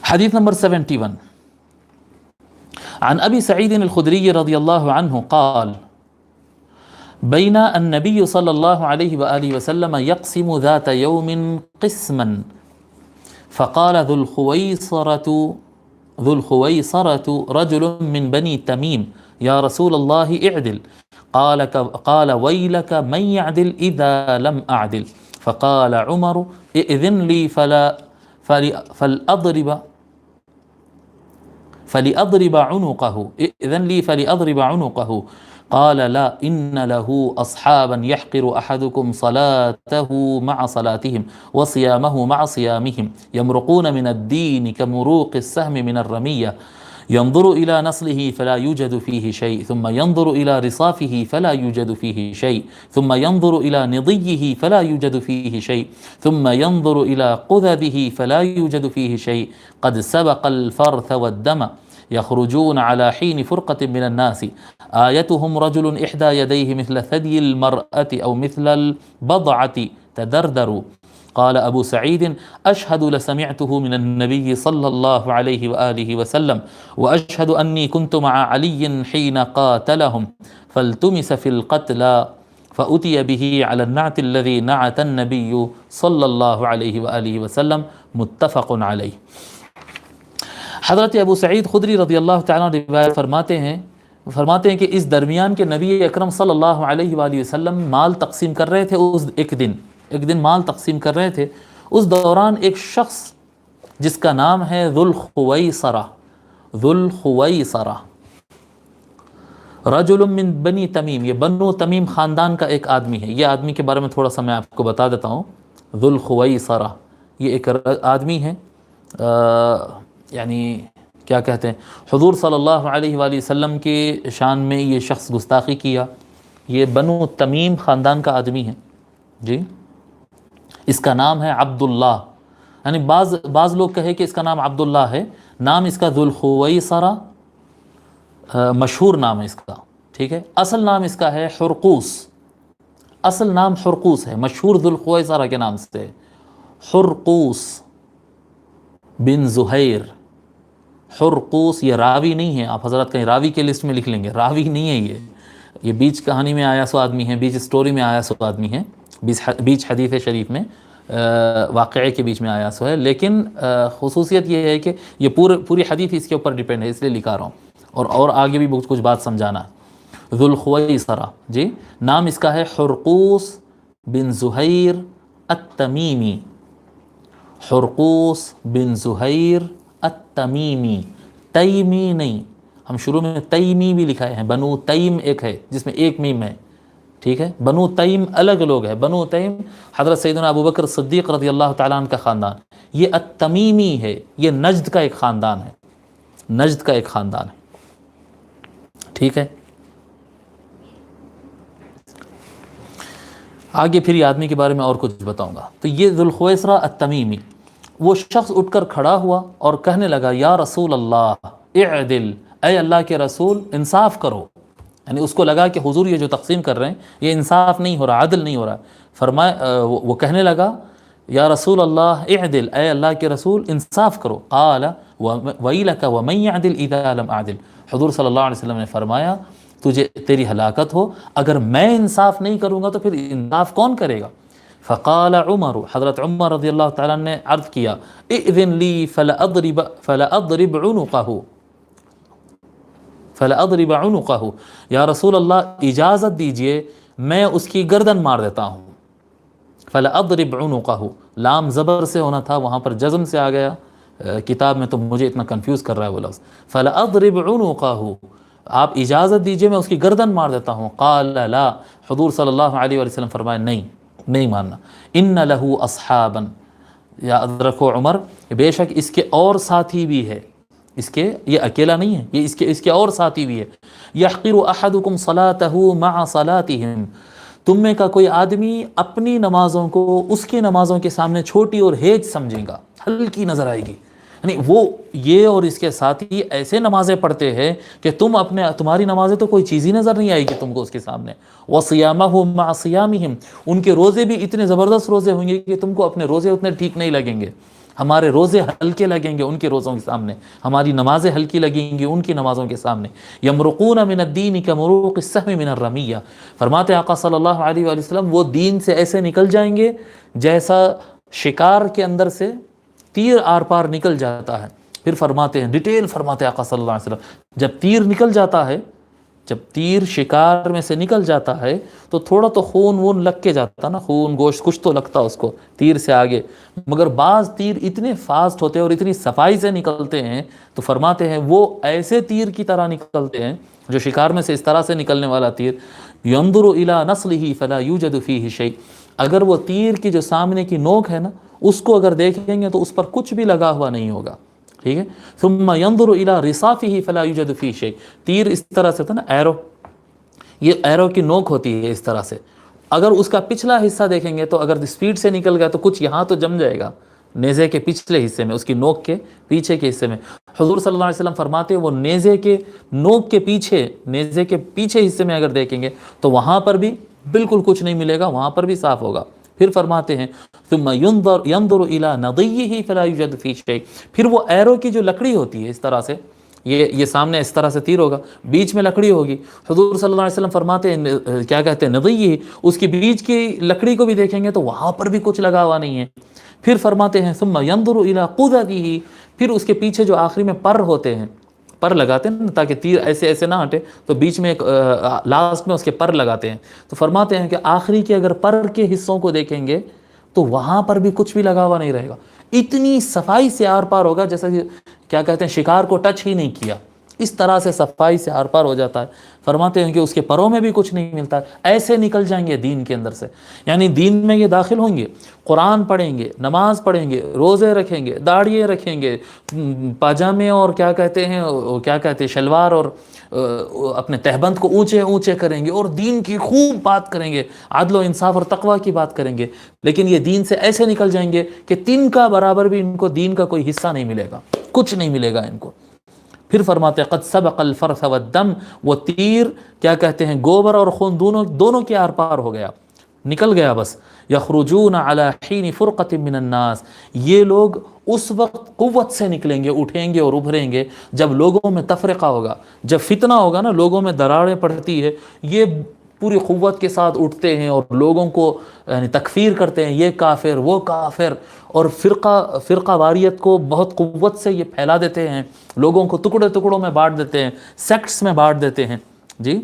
حدیث نمبر 71 عن ابی سعید الخدری رضی اللہ عنہ قال بین النبی صلی اللہ علیہ وآلہ وسلم یقسم ذات یوم قسما فقال ذو الخویصرة رجل من بنی تمیم یا رسول اللہ اعدل قال ویلک من یعدل اذا لم اعدل فقال عمر ائذن لی فلأضرب عنقه ائذن لي فلأضرب عنقه قال لا إن له أصحابا يحقر أحدكم صلاته مع صلاتهم وصيامه مع صيامهم يمرقون من الدين كمروق السهم من الرمية ينظر إلى نصله فلا يوجد فيه شيء ثم ينظر إلى رصافه فلا يوجد فيه شيء ثم ينظر إلى نضيه فلا يوجد فيه شيء ثم ينظر إلى قذذه فلا يوجد فيه شيء قد سبق الفرث والدم يخرجون على حين فرقة من الناس آيتهم رجل إحدى يديه مثل ثدي المرأة أو مثل البضعة تدردر قال أبو سعيد أشهد لسمعته من النبي صلى الله عليه وآله وسلم وأشهد أني كنت مع علي حين قاتلهم فالتمس في القتلى فأتي به على النعت الذي نعت النبي صلى الله عليه وآله وسلم متفق عليه۔ حضرت ابو سعید خدری رضی اللہ تعالیٰ روایت فرماتے ہیں کہ اس درمیان کے نبی اکرم صلی اللہ علیہ وآلہ وسلم مال تقسیم کر رہے تھے، ایک دن مال تقسیم کر رہے تھے۔ اس دوران ایک شخص جس کا نام ہے ذو الخویصرہ رجل من بنی تمیم، یہ بنو تمیم خاندان کا ایک آدمی ہے۔ یہ آدمی کے بارے میں تھوڑا سا میں آپ کو بتا دیتا ہوں۔ ذو الخویصرہ یہ ایک آدمی ہے، یعنی کیا کہتے ہیں، حضور صلی اللہ علیہ وآلہ وسلم کے شان میں یہ شخص گستاخی کیا۔ یہ بنو تمیم خاندان کا آدمی ہے جی۔ اس کا نام ہے عبداللہ، یعنی بعض لوگ کہے کہ اس کا نام عبداللہ ہے، نام اس کا ذو الخویصرہ مشہور نام ہے اس کا، ٹھیک ہے۔ اصل نام اس کا ہے حرقوس، اصل نام حرقوس ہے، مشہور ذو الخویصرہ کے نام سے حرقوس بن زہیر۔ حرقوس یہ راوی نہیں ہے، آپ حضرات کہیں راوی کے لسٹ میں لکھ لیں گے، راوی نہیں ہے یہ بیچ کہانی میں آیا سو آدمی ہے، بیچ سٹوری میں آیا سو آدمی ہے، بیچ حدیث شریف میں واقعے کے بیچ میں آیا سو ہے، لیکن خصوصیت یہ ہے کہ یہ پوری حدیث اس کے اوپر ڈیپینڈ ہے، اس لیے لکھا رہا ہوں، اور آگے بھی کچھ بات سمجھانا ہے۔ ذو الخویصرہ جی، نام اس کا ہے حرقوس بن زہیر التمیمی، حرقوس بن زہیر التمیمی، تیمی نہیں، ہم شروع میں تیمی بھی لکھائے ہیں، بنو تیم ایک ہے جس میں ایک میم ہے، ٹھیک ہے۔ بنو تیم الگ لوگ ہیں، بنو تیم حضرت سیدنا ابو بکر صدیق رضی اللہ تعالیٰ عنہ کا خاندان، یہ التمیمی ہے، یہ نجد کا ایک خاندان ہے، نجد کا ایک خاندان ہے، ٹھیک ہے۔ آگے پھر یہ آدمی کے بارے میں اور کچھ بتاؤں گا۔ تو یہ ذو الخویصرہ التمیمی، وہ شخص اٹھ کر کھڑا ہوا اور کہنے لگا یا رسول اللہ اعدل، اے اللہ کے رسول انصاف کرو، یعنی اس کو لگا کہ حضور یہ جو تقسیم کر رہے ہیں یہ انصاف نہیں ہو رہا، عدل نہیں ہو رہا۔ فرمایا، وہ کہنے لگا یا رسول اللہ اعدل، اے اللہ کے رسول انصاف کرو۔ قال ویلک ومن یعدل اذا لم اعدل، حضور صلی اللہ علیہ وسلم نے فرمایا تجھے تیری ہلاکت ہو، اگر میں انصاف نہیں کروں گا تو پھر انصاف کون کرے گا؟ فقال عمر، حضرت عمر رضی اللہ تعالیٰ نے عرض کیا اذن لی فلأضرب عنقہ، یا رسول اللہ اجازت دیجئے میں اس کی گردن مار دیتا ہوں۔ فلأضرب عنقہ، لام زبر سے ہونا تھا، وہاں پر جزم سے آ گیا، کتاب میں تو مجھے اتنا کنفیوز کر رہا ہے وہ لفظ۔ فلأضرب عنقہ، آپ اجازت دیجئے میں اس کی گردن مار دیتا ہوں۔ قال لا، حضور صلی اللہ علیہ وسلم فرمائے نہیں ماننا۔ ان لہ اصحابا، یاد رکھو عمر بے شک اس کے اور ساتھی بھی ہے، یہ اکیلا نہیں ہے، یہ اس کے اور ساتھی بھی ہے۔ یحقر احدکم صلاتہ مع صلاتہم، تم میں کا کوئی آدمی اپنی نمازوں کو اس کی نمازوں کے سامنے چھوٹی اور ہیج سمجھے گا، ہلکی نظر آئے گی، یعنی وہ یہ اور اس کے ساتھی ایسے نمازیں پڑھتے ہیں کہ تمہاری نمازیں تو کوئی چیز ہی نظر نہیں آئے گی تم کو اس کے سامنے۔ وَصِيَامَهُمْ مَعَ صِيَامِهِمْ، ان کے روزے بھی اتنے زبردست روزے ہوں گے کہ تم کو اپنے روزے اتنے ٹھیک نہیں لگیں گے۔ ہمارے روزے ہلکے لگیں گے ان کے روزوں کے سامنے، ہماری نمازیں ہلکی لگیں گی ان کی نمازوں کے سامنے۔ یمرقون من الدین کمروق السهم من الرمیہ، فرماتے آقا صلی اللہ علیہ وآلہ وسلم وہ دین سے ایسے نکل جائیں گے جیسا شکار کے اندر سے تیر آر پار نکل جاتا ہے۔ پھر فرماتے ہیں، ڈیٹیل فرماتے آقا صلی اللہ علیہ وسلم، جب تیر نکل جاتا ہے، جب تیر شکار میں سے نکل جاتا ہے تو تھوڑا تو خون وون لگ کے جاتا نا، خون گوشت کچھ تو لگتا اس کو تیر سے آگے، مگر بعض تیر اتنے فاسٹ ہوتے ہیں اور اتنی صفائی سے نکلتے ہیں، تو فرماتے ہیں وہ ایسے تیر کی طرح نکلتے ہیں جو شکار میں سے اس طرح سے نکلنے والا تیر، ينظر الى نصله فلا يوجد فيه شيء، اگر وہ تیر کی جو سامنے کی نوک ہے نا اس کو اگر دیکھیں گے تو اس پر کچھ بھی لگا ہوا نہیں ہوگا، ٹھیک ہے۔ ثم ينظر الى رصافه فلا يوجد فيه شيء، تیر اس طرح سے تھا نا ایرو، یہ ایرو کی نوک ہوتی ہے اس طرح سے، اگر اس کا پچھلا حصہ دیکھیں گے تو اگر سپیڈ سے نکل گیا تو کچھ یہاں تو جم جائے گا نیزے کے پچھلے حصے میں، اس کی نوک کے پیچھے کے حصے میں۔ حضور صلی اللہ علیہ وسلم فرماتے ہیں وہ نیزے کے نوک کے پیچھے، نیزے کے پیچھے حصے میں اگر دیکھیں گے تو وہاں پر بھی بالکل کچھ نہیں ملے گا، وہاں پر بھی صاف ہوگا۔ پھر فرماتے ہیں ثم ينظر الى نضيه فلا يوجد فيه شيء، پھر وہ ایرو کی جو لکڑی ہوتی ہے اس طرح سے، یہ سامنے اس طرح سے تیر ہوگا، بیچ میں لکڑی ہوگی، حضور صلی اللہ علیہ وسلم فرماتے ہیں کیا کہتے ہیں نضیہ، اس کی بیچ کی لکڑی کو بھی دیکھیں گے تو وہاں پر بھی کچھ لگا ہوا نہیں ہے۔ پھر فرماتے ہیں ثم ينظر الى قدته، پھر اس کے پیچھے جو آخری میں پر ہوتے ہیں، پر لگاتے ہیں تاکہ تیر ایسے ایسے نہ ہٹے، تو بیچ میں ایک لاسٹ میں اس کے پر لگاتے ہیں، تو فرماتے ہیں کہ آخری کے اگر پر کے حصوں کو دیکھیں گے تو وہاں پر بھی کچھ بھی لگا ہوا نہیں رہے گا، اتنی صفائی سے آر پار ہوگا جیسا کہ کیا کہتے ہیں شکار کو ٹچ ہی نہیں کیا، اس طرح سے صفائی سے آر پار ہو جاتا ہے۔ فرماتے ہیں کہ اس کے پروں میں بھی کچھ نہیں ملتا، ایسے نکل جائیں گے دین کے اندر سے، یعنی دین میں یہ داخل ہوں گے، قرآن پڑھیں گے، نماز پڑھیں گے، روزے رکھیں گے، داڑھیے رکھیں گے، پاجامے اور کیا کہتے ہیں شلوار اور اپنے تہبند کو اونچے اونچے کریں گے اور دین کی خوب بات کریں گے، عدل و انصاف اور تقوی کی بات کریں گے، لیکن یہ دین سے ایسے نکل جائیں گے کہ تن کا برابر بھی ان کو دین کا کوئی حصہ نہیں ملے گا، کچھ نہیں ملے گا ان کو۔ پھر فرماتے ہیں قد سبق الفرث والدم، وہ تیر کیا کہتے ہیں گوبر اور خون دونوں کے آر پار ہو گیا، نکل گیا بس۔ یخرجون علی حین فرقۃ من الناس، یہ لوگ اس وقت قوت سے نکلیں گے، اٹھیں گے اور ابھریں گے جب لوگوں میں تفرقہ ہوگا، جب فتنہ ہوگا نا، لوگوں میں دراڑیں پڑتی ہے، یہ پوری قوت کے ساتھ اٹھتے ہیں اور لوگوں کو یعنی تکفیر کرتے ہیں، یہ کافر وہ کافر، اور فرقہ واریت کو بہت قوت سے یہ پھیلا دیتے ہیں، لوگوں کو ٹکڑوں میں بانٹ دیتے ہیں، سیکٹس میں بانٹ دیتے ہیں جی۔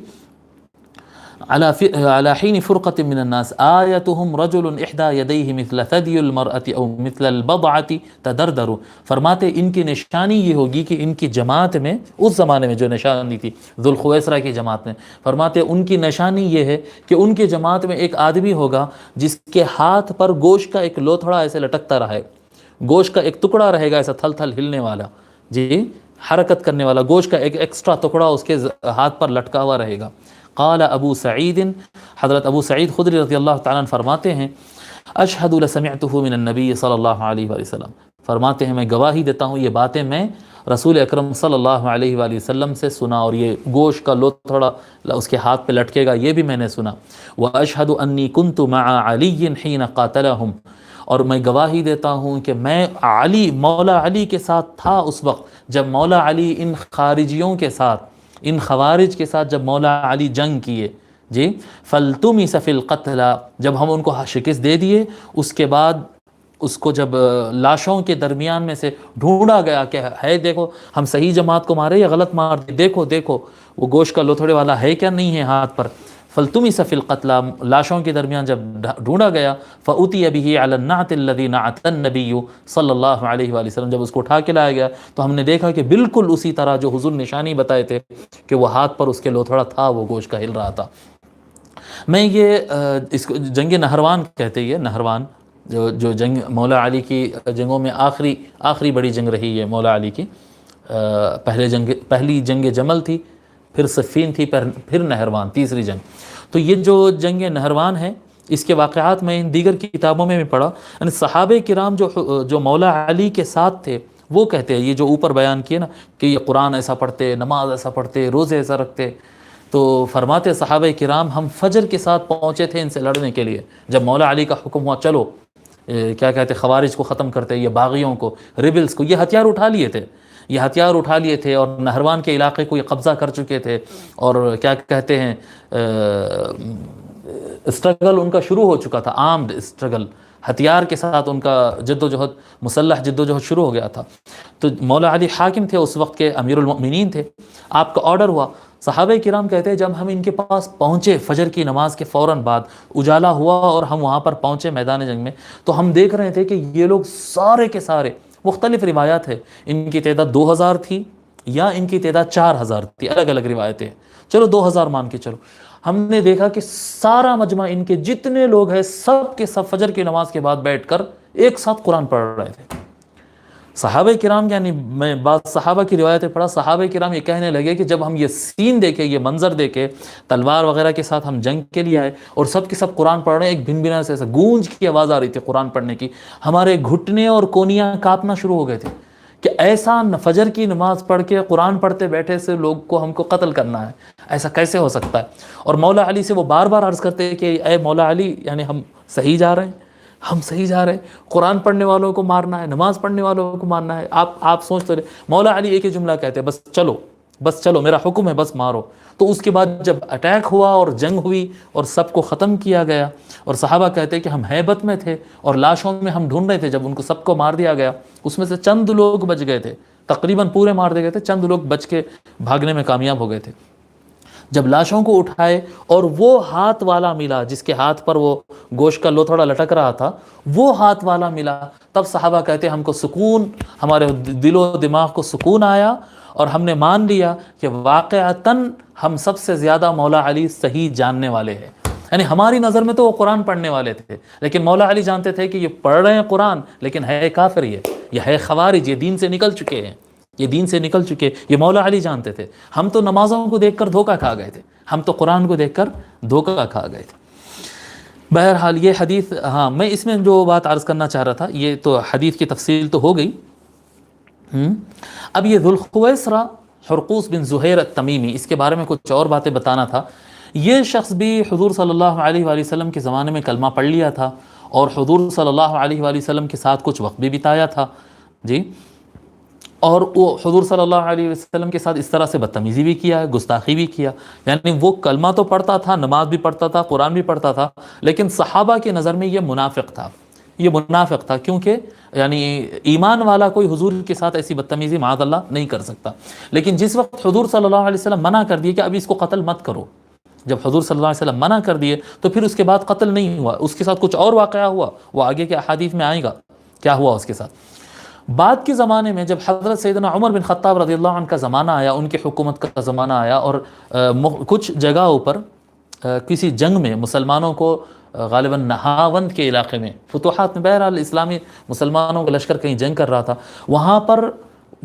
على حين فرقة من الناس آيتهم رجل احدى يديه مثل ثدي المرأة او مثل البضعة تدردر، فرماتے ان کی نشانی یہ ہوگی کہ ان کی جماعت میں، اس زمانے میں جو نشانی تھی ذوالخویسرہ کی جماعت میں، فرماتے ان کی نشانی یہ ہے کہ ان کی جماعت میں ایک آدمی ہوگا جس کے ہاتھ پر گوشت کا ایک لوتھڑا ایسے لٹکتا رہے، گوشت کا ایک ٹکڑا رہے گا ایسا تھل تھل ہلنے والا جی، حرکت کرنے والا، گوشت کا ایک ایکسٹرا ٹکڑا اس کے ہاتھ پر لٹکا ہوا رہے گا۔ قال ابو سعید، حضرت ابو سعید خدری رضی اللہ تعالیٰ عنہ فرماتے ہیں اشہد لسمعتہ من النبی صلی اللہ علیہ وآلہ وسلم، فرماتے ہیں میں گواہی دیتا ہوں یہ باتیں میں رسول اکرم صلی اللہ علیہ وآلہ وسلم سے سنا، اور یہ گوشت کا لوتھڑا اس کے ہاتھ پہ لٹکے گا یہ بھی میں نے سنا۔ واشہد انی کنت مع علی حین قاتلہم، اور میں گواہی دیتا ہوں کہ میں علی، مولا علی کے ساتھ تھا اس وقت جب مولا علی ان خارجیوں کے ساتھ، ان خوارج کے ساتھ جب مولا علی جنگ کیے جی۔ فَالْتُمِسَ فِي الْقَتْلَى، جب ہم ان کو شکست دے دیے، اس کے بعد اس کو جب لاشوں کے درمیان میں سے ڈھونڈا گیا کہ ہے دیکھو ہم صحیح جماعت کو مارے یا غلط مار دے، دیکھو وہ گوشت کا لوتھڑے والا ہے کیا نہیں ہے ہاتھ پر۔ فَالْتُمِسَ فِي الْقَتْلَى، لاشوں کے درمیان جب ڈھونڈا گیا، فَأُتِيَ بِهِ عَلَى النَّعْتِ الَّذِي نَعَتَ النَّبِيُّ صلی اللہ علیہ وآلہ وسلم، جب اس کو اٹھا کے لایا گیا تو ہم نے دیکھا کہ بالکل اسی طرح جو حضور نشانی بتائے تھے کہ وہ ہاتھ پر اس کے لوتھڑا تھا، وہ گوشت کا ہل رہا تھا۔ میں یہ اس کو جنگ نہروان کہتے ہیں، نہروان جو جنگ مولا علی کی جنگوں میں آخری بڑی جنگ رہی ہے مولا علی کی، پہلی جنگ جمل تھی، پھر صفین تھی، پھر نہروان تیسری جنگ۔ تو یہ جو جنگ نہروان ہے اس کے واقعات میں ان دیگر کتابوں میں بھی پڑھا، یعنی صحابہ کرام جو مولا علی کے ساتھ تھے وہ کہتے ہیں یہ جو اوپر بیان کیے نا کہ یہ قرآن ایسا پڑھتے، نماز ایسا پڑھتے، روزے ایسا رکھتے، تو فرماتے صحابہ کرام ہم فجر کے ساتھ پہنچے تھے ان سے لڑنے کے لیے، جب مولا علی کا حکم ہوا چلو کیا کہتے خوارج کو ختم کرتے، یہ باغیوں کو، ریبلز کو، یہ ہتھیار اٹھا لیے تھے، یہ ہتھیار اٹھا لیے تھے اور نہروان کے علاقے کو یہ قبضہ کر چکے تھے، اور کیا کہتے ہیں اسٹرگل ان کا شروع ہو چکا تھا، آرمڈ اسٹرگل، ہتھیار کے ساتھ ان کا جد و جہد، مسلح جد و جہد شروع ہو گیا تھا۔ تو مولا علی حاکم تھے، اس وقت کے امیر المؤمنین تھے، آپ کا آرڈر ہوا۔ صحابہ کرام کہتے ہیں جب ہم ان کے پاس پہنچے فجر کی نماز کے فوراً بعد، اجالا ہوا اور ہم وہاں پر پہنچے میدان جنگ میں، تو ہم دیکھ رہے تھے کہ یہ لوگ سارے کے سارے، مختلف روایات ہے، ان کی تعداد 2000 تھی یا ان کی تعداد 4000 تھی، الگ الگ روایتیں، چلو 2000 مان کے چلو۔ ہم نے دیکھا کہ سارا مجمع، ان کے جتنے لوگ ہیں سب کے سب فجر کی نماز کے بعد بیٹھ کر ایک ساتھ قرآن پڑھ رہے تھے۔ صحابہ کرام، یعنی میں بعض صحابہ کی روایتیں پڑھا، صحابہ کرام یہ کہنے لگے کہ جب ہم یہ سین دیکھے، یہ منظر دیکھے، تلوار وغیرہ کے ساتھ ہم جنگ کے لیے آئے اور سب کے سب قرآن پڑھ رہے ہیں، ایک بھن بھنا سے ایسا گونج کی آواز آ رہی تھی قرآن پڑھنے کی، ہمارے گھٹنے اور کونیاں کانپنا شروع ہو گئے تھے کہ ایسا فجر کی نماز پڑھ کے قرآن پڑھتے بیٹھے سے لوگ کو ہم کو قتل کرنا ہے، ایسا کیسے ہو سکتا ہے؟ اور مولا علی سے وہ بار بار عرض کرتے کہ اے مولا علی، یعنی ہم صحیح جا رہے ہیں، ہم صحیح جا رہے ہیں، قرآن پڑھنے والوں کو مارنا ہے، نماز پڑھنے والوں کو مارنا ہے، آپ سوچتے رہے۔ مولا علی ایک ہی جملہ کہتے بس چلو، بس چلو، میرا حکم ہے، بس مارو۔ تو اس کے بعد جب اٹیک ہوا اور جنگ ہوئی اور سب کو ختم کیا گیا، اور صحابہ کہتے کہ ہم ہیبت میں تھے اور لاشوں میں ہم ڈھونڈ رہے تھے، جب ان کو سب کو مار دیا گیا اس میں سے چند لوگ بچ گئے تھے، تقریباً پورے مار دیے گئے تھے، چند لوگ بچ کے بھاگنے میں کامیاب ہو گئے تھے۔ جب لاشوں کو اٹھائے اور وہ ہاتھ والا ملا جس کے ہاتھ پر وہ گوشت کا لوتھڑا لٹک رہا تھا، وہ ہاتھ والا ملا، تب صحابہ کہتے ہم کو سکون، ہمارے دل و دماغ کو سکون آیا اور ہم نے مان لیا کہ واقعتاً ہم سب سے زیادہ مولا علی صحیح جاننے والے ہیں۔ یعنی ہماری نظر میں تو وہ قرآن پڑھنے والے تھے، لیکن مولا علی جانتے تھے کہ یہ پڑھ رہے ہیں قرآن لیکن ہے کافر، یہ ہے خوارج، یہ دین سے نکل چکے ہیں، یہ دین سے نکل چکے، یہ مولا علی جانتے تھے۔ ہم تو نمازوں کو دیکھ کر دھوکہ کھا گئے تھے، ہم تو قرآن کو دیکھ کر دھوکہ کھا گئے تھے۔ بہرحال یہ حدیث، ہاں میں اس میں جو بات عرض کرنا چاہ رہا تھا، یہ تو حدیث کی تفصیل تو ہو گئی۔ اب یہ ذوالخویسرہ حرقوس بن زہیر التمیمی، اس کے بارے میں کچھ اور باتیں بتانا تھا۔ یہ شخص بھی حضور صلی اللہ علیہ وآلہ وسلم کے زمانے میں کلمہ پڑھ لیا تھا اور حضور صلی اللہ علیہ وآلہ وسلم کے ساتھ کچھ وقت بھی بتایا تھا، جی، اور وہ حضور صلی اللہ علیہ وسلم کے ساتھ اس طرح سے بدتمیزی بھی کیا ہے، گستاخی بھی کیا، یعنی وہ کلمہ تو پڑھتا تھا، نماز بھی پڑھتا تھا، قرآن بھی پڑھتا تھا، لیکن صحابہ کی نظر میں یہ منافق تھا، یہ منافق تھا، کیونکہ یعنی ایمان والا کوئی حضور کے ساتھ ایسی بدتمیزی معاذ اللہ نہیں کر سکتا۔ لیکن جس وقت حضور صلی اللہ علیہ وسلم منع کر دیے کہ اب اس کو قتل مت کرو، جب حضور صلی اللہ علیہ وسلم منع کر دیے تو پھر اس کے بعد قتل نہیں ہوا، اس کے ساتھ کچھ اور واقعہ ہوا، وہ آگے کے احادیث میں آئے گا کیا ہوا اس کے ساتھ۔ بعد کے زمانے میں جب حضرت سیدنا عمر بن خطاب رضی اللہ عنہ کا زمانہ آیا، ان کی حکومت کا زمانہ آیا، اور کچھ جگہوں پر کسی جنگ میں مسلمانوں کو غالباً نہاوند کے علاقے میں فتوحات میں، بہرحال اسلامی مسلمانوں کا لشکر کہیں جنگ کر رہا تھا، وہاں پر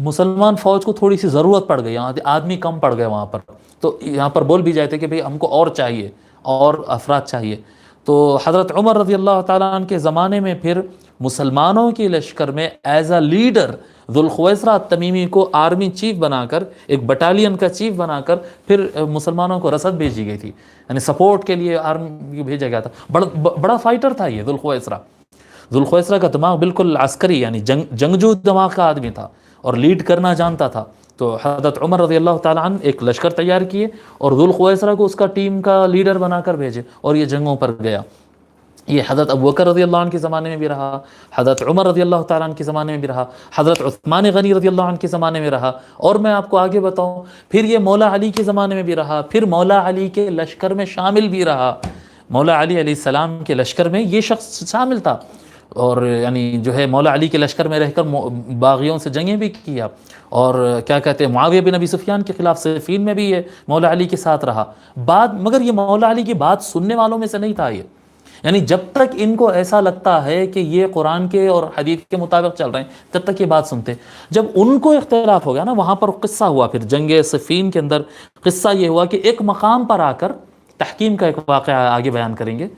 مسلمان فوج کو تھوڑی سی ضرورت پڑ گئی، آدمی کم پڑ گئے وہاں پر، تو یہاں پر بول بھی جائے تھے کہ بھئی ہم کو اور چاہیے، اور افراد چاہیے۔ تو حضرت عمر رضی اللہ تعالیٰ عنہ کے زمانے میں پھر مسلمانوں کی لشکر میں ایز اے لیڈر ذوالخویسرہ التمیمی کو آرمی چیف بنا کر، ایک بٹالین کا چیف بنا کر پھر مسلمانوں کو رسد بھیجی گئی تھی، یعنی سپورٹ کے لیے آرمی بھیجا گیا تھا۔ بڑا فائٹر تھا یہ ذوالخویسرہ کا دماغ بالکل عسکری، یعنی جنگجو دماغ کا آدمی تھا اور لیڈ کرنا جانتا تھا۔ تو حضرت عمر رضی اللہ تعالیٰ عنہ ایک لشکر تیار کیے اور ذوالخویسرہ کو اس کا ٹیم کا لیڈر بنا کر بھیجے اور یہ جنگوں پر گیا۔ یہ حضرت ابوبکر رضی اللہ عنہ کے زمانے میں بھی رہا، حضرت عمر رضی اللہ تعالیٰ عنہ کے زمانے میں بھی رہا، حضرت عثمان غنی رضی اللہ عنہ کے زمانے میں رہا، اور میں آپ کو آگے بتاؤں پھر یہ مولا علی کے زمانے میں بھی رہا، پھر مولا علی کے لشکر میں شامل بھی رہا، مولا علی علیہ السلام کے لشکر میں یہ شخص شامل تھا، اور یعنی جو ہے مولا علی کے لشکر میں رہ کر باغیوں سے جنگیں بھی کیا، اور کیا کہتے ہیں معاویہ بن ابی سفیان کے خلاف صفین میں بھی یہ مولا علی کے ساتھ رہا مگر یہ مولا علی کی بات سننے والوں میں سے نہیں تھا یہ، یعنی جب تک ان کو ایسا لگتا ہے کہ یہ قرآن کے اور حدیث کے مطابق چل رہے ہیں تب تک یہ بات سنتے۔ جب ان کو اختلاف ہو گیا نا، وہاں پر قصہ ہوا، پھر جنگ صفین کے اندر قصہ یہ ہوا کہ ایک مقام پر آ کر، تحکیم کا ایک واقعہ آگے بیان کریں گے،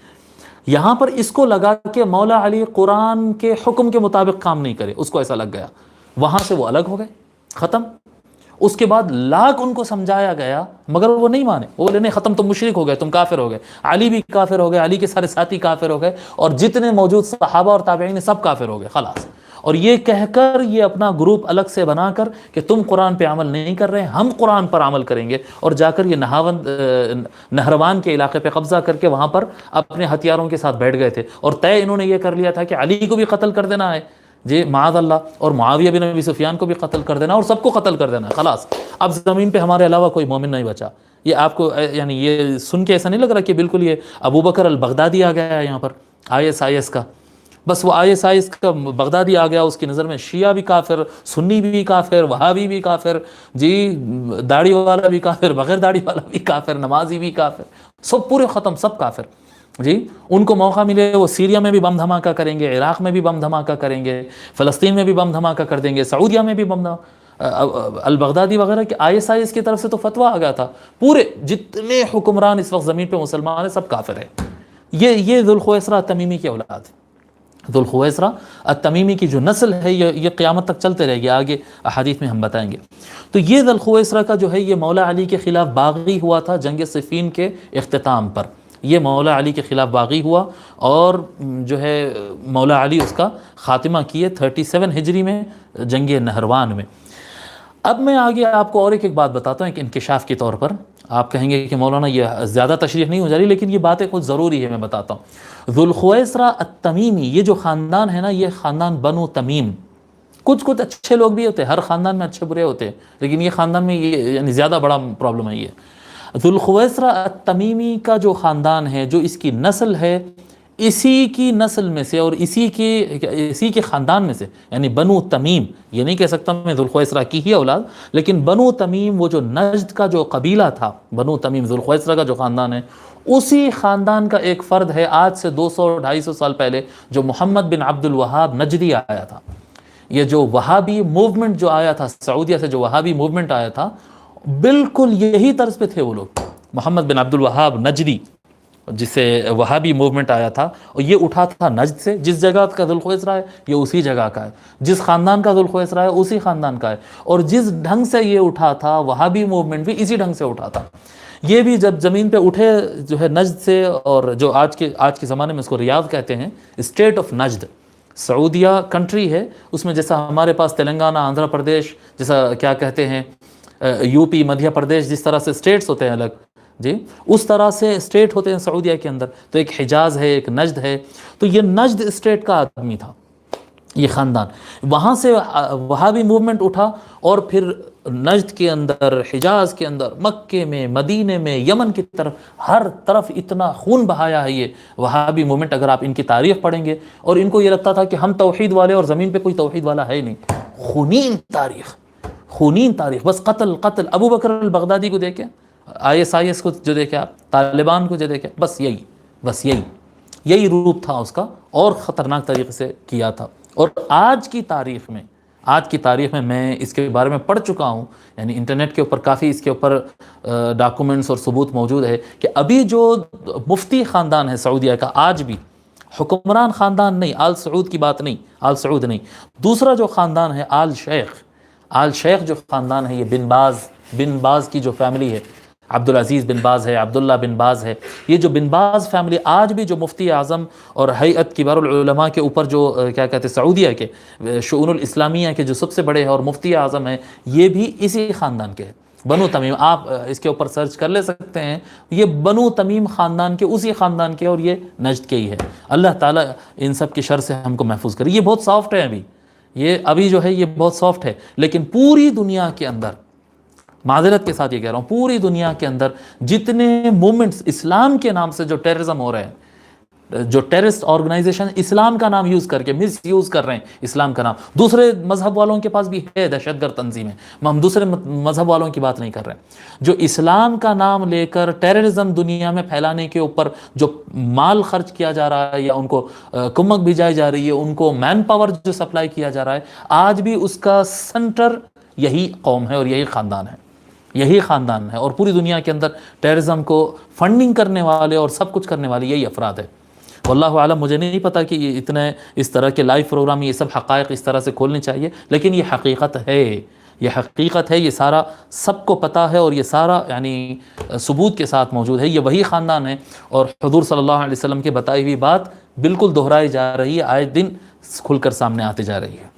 یہاں پر اس کو لگا کہ مولا علی قرآن کے حکم کے مطابق کام نہیں کرے، اس کو ایسا لگ گیا، وہاں سے وہ الگ ہو گئے، ختم، اس کے بعد لاکھ ان کو سمجھایا گیا مگر وہ نہیں مانے، وہ بولے نہیں ختم، تم مشرک ہو گئے، تم کافر ہو گئے، علی بھی کافر ہو گئے، علی کے سارے ساتھی کافر ہو گئے، اور جتنے موجود صحابہ اور تابعین سب کافر ہو گئے خلاص۔ اور یہ کہہ کر یہ اپنا گروپ الگ سے بنا کر کہ تم قرآن پہ عمل نہیں کر رہے، ہم قرآن پر عمل کریں گے، اور جا کر یہ نہروان کے علاقے پہ قبضہ کر کے وہاں پر اپنے ہتھیاروں کے ساتھ بیٹھ گئے تھے، اور طے انہوں نے یہ کر لیا تھا کہ علی کو بھی قتل کر دینا ہے جی معاذ اللہ، اور معاویہ بن ابی سفیان کو بھی قتل کر دینا، اور سب کو قتل کر دینا ہے خلاص، اب زمین پہ ہمارے علاوہ کوئی مومن نہیں بچا۔ یہ آپ کو یعنی یہ سن کے ایسا نہیں لگ رہا کہ بالکل یہ ابو بکر البغدادی آ گیا ہے یہاں پر IS کا، بس وہ IS کا بغدادی آ گیا، اس کی نظر میں شیعہ بھی کافر، سنی بھی کافر، وہابی بھی کافر، جی داڑھی والا بھی کافر، بغیر داڑھی والا بھی کافر، نمازی بھی کافر، سب پورے ختم، سب کافر جی۔ ان کو موقع ملے وہ سیریا میں بھی بم دھماکہ کریں گے، عراق میں بھی بم دھماکہ کریں گے، فلسطین میں بھی بم دھماکہ کر دیں گے، سعودیہ میں بھی بم البغدادی وغیرہ کے IS کی طرف سے تو فتویٰ آ گیا تھا، پورے جتنے حکمران اس وقت زمین پہ مسلمان ہیں سب کافر ہیں۔ یہ ذوالخویسرہ التمیمی کی اولاد ہے، ذوالخویسرہ التمیمی کی جو نسل ہے یہ قیامت تک چلتے رہے گی، آگے احادیث میں ہم بتائیں گے۔ تو یہ ذوالخویسرہ کا جو ہے یہ مولا علی کے خلاف باغی ہوا تھا جنگ صفین کے اختتام پر، یہ مولا علی کے خلاف باغی ہوا، اور جو ہے مولا علی اس کا خاتمہ کیے 37 ہجری میں جنگ نہروان میں۔ اب میں آگے آپ کو اور ایک بات بتاتا ہوں، ایک انکشاف کے طور پر، آپ کہیں گے کہ مولانا یہ زیادہ تشریح نہیں ہو جا رہی، لیکن یہ باتیں کچھ ضروری ہے، میں بتاتا ہوں۔ ذوالخویسرہ التمیمی یہ جو خاندان ہے نا، یہ خاندان بنو تمیم، کچھ اچھے لوگ بھی ہوتے ہیں، ہر خاندان میں اچھے برے ہوتے ہیں، لیکن یہ خاندان میں یہ یعنی زیادہ بڑا پرابلم ہے۔ یہ ذوالخویسرہ التمیمی کا جو خاندان ہے، جو اس کی نسل ہے، اسی کی نسل میں سے اور اسی کے خاندان میں سے، یعنی بنو تمیم، یہ نہیں کہہ سکتا میں ذوالخویسرہ کی ہی اولاد، لیکن بنو تمیم وہ جو نجد کا جو قبیلہ تھا، بنو تمیم ذوالخویسرہ کا جو خاندان ہے، اسی خاندان کا ایک فرد ہے آج سے 200-250 سال پہلے جو محمد بن عبد الوہاب نجدی آیا تھا۔ یہ جو وہابی موومنٹ جو آیا تھا سعودیہ سے، جو وہابی موومنٹ آیا تھا، بالکل یہی طرز پہ تھے وہ لوگ۔ محمد بن عبد الوہاب نجدی جس سے وہابی موومنٹ آیا تھا، اور یہ اٹھا تھا نجد سے، جس جگہ کا ذوالخویسرہ ہے یہ اسی جگہ کا ہے، جس خاندان کا ذوالخویسرہ ہے اسی خاندان کا ہے، اور جس ڈھنگ سے یہ اٹھا تھا وہابی موومنٹ بھی اسی ڈھنگ سے اٹھا تھا۔ یہ بھی جب زمین پہ اٹھے جو ہے نجد سے، اور جو آج کے زمانے میں اس کو ریاض کہتے ہیں، اسٹیٹ آف نجد، سعودیہ کنٹری ہے، اس میں جیسا ہمارے پاس تلنگانہ، آندھرا پردیش، جیسا کیا کہتے ہیں UP، مدھیہ پردیش، جس طرح سے اسٹیٹس ہوتے ہیں الگ جی، اس طرح سے اسٹیٹ ہوتے ہیں سعودیہ کے اندر۔ تو ایک حجاز ہے، ایک نجد ہے، تو یہ نجد اسٹیٹ کا آدمی تھا یہ خاندان، وہاں سے وہابی موومنٹ اٹھا، اور پھر نجد کے اندر، حجاز کے اندر، مکے میں، مدینے میں، یمن کی طرف، ہر طرف اتنا خون بہایا ہے یہ وہابی موومنٹ۔ اگر آپ ان کی تاریخ پڑھیں گے، اور ان کو یہ لگتا تھا کہ ہم توحید والے، اور زمین پہ کوئی توحید والا ہے ہی نہیں، خونین تاریخ، خونین تاریخ، بس قتل قتل۔ ابو بکر البغدادی کو دیکھیں، IS کو جو دیکھیں آپ، طالبان کو جو دیکھیں، بس یہی روپ تھا اس کا، اور خطرناک طریقے سے کیا تھا۔ اور آج کی تاریخ میں میں اس کے بارے میں پڑھ چکا ہوں، یعنی انٹرنیٹ کے اوپر کافی اس کے اوپر ڈاکومنٹس اور ثبوت موجود ہے کہ ابھی جو مفتی خاندان ہے سعودیہ کا، آج بھی حکمران خاندان نہیں، آل سعود کی بات نہیں، آل سعود نہیں، دوسرا جو خاندان ہے آل شیخ جو خاندان ہے، یہ بن باز کی جو فیملی ہے، عبدالعزیز بن باز ہے، عبداللہ بن باز ہے، یہ جو بن باز فیملی آج بھی جو مفتی اعظم اور ہیئت کبار العلماء کے اوپر جو کیا کہتے ہیں سعودیہ کے شؤون الاسلامیہ کے جو سب سے بڑے ہیں اور مفتی اعظم ہیں، یہ بھی اسی خاندان کے ہیں، بنو تمیم۔ آپ اس کے اوپر سرچ کر لے سکتے ہیں، یہ بنو تمیم خاندان کے، اسی خاندان کے، اور یہ نجد کے ہی ہے۔ اللہ تعالیٰ ان سب کی شر سے ہم کو محفوظ کرے۔ یہ بہت سافٹ ہے، ابھی جو ہے یہ بہت سافٹ ہے، لیکن پوری دنیا کے اندر، معذرت کے ساتھ یہ کہہ رہا ہوں، پوری دنیا کے اندر جتنے مومنٹس اسلام کے نام سے جو ٹیررزم ہو رہے ہیں، جو ٹیررسٹ آرگنائزیشن اسلام کا نام یوز کر کے مس یوز کر رہے ہیں اسلام کا نام، دوسرے مذہب والوں کے پاس بھی ہے دہشت گرد تنظیمیں، ہم دوسرے مذہب والوں کی بات نہیں کر رہے ہیں، جو اسلام کا نام لے کر ٹیررزم دنیا میں پھیلانے کے اوپر جو مال خرچ کیا جا رہا ہے، یا ان کو کمک بھیجائی جا رہی ہے، ان کو مین پاور جو سپلائی کیا جا رہا ہے، آج بھی اس کا سنٹر یہی قوم ہے اور یہی خاندان ہے، اور پوری دنیا کے اندر ٹیررزم کو فنڈنگ کرنے والے اور سب کچھ کرنے والے یہی افراد ہیں۔ واللہ عالم، مجھے نہیں پتا کہ اتنے اس طرح کے لائیو پروگرام یہ سب حقائق اس طرح سے کھولنے چاہیے، لیکن یہ حقیقت ہے یہ حقیقت ہے، یہ سارا سب کو پتہ ہے، اور یہ سارا یعنی ثبوت کے ساتھ موجود ہے، یہ وہی خاندان ہے، اور حضور صلی اللہ علیہ وسلم کے بتائی ہوئی بات بالکل دہرائی جا رہی ہے، آئے دن کھل کر سامنے آتے جا رہی ہے۔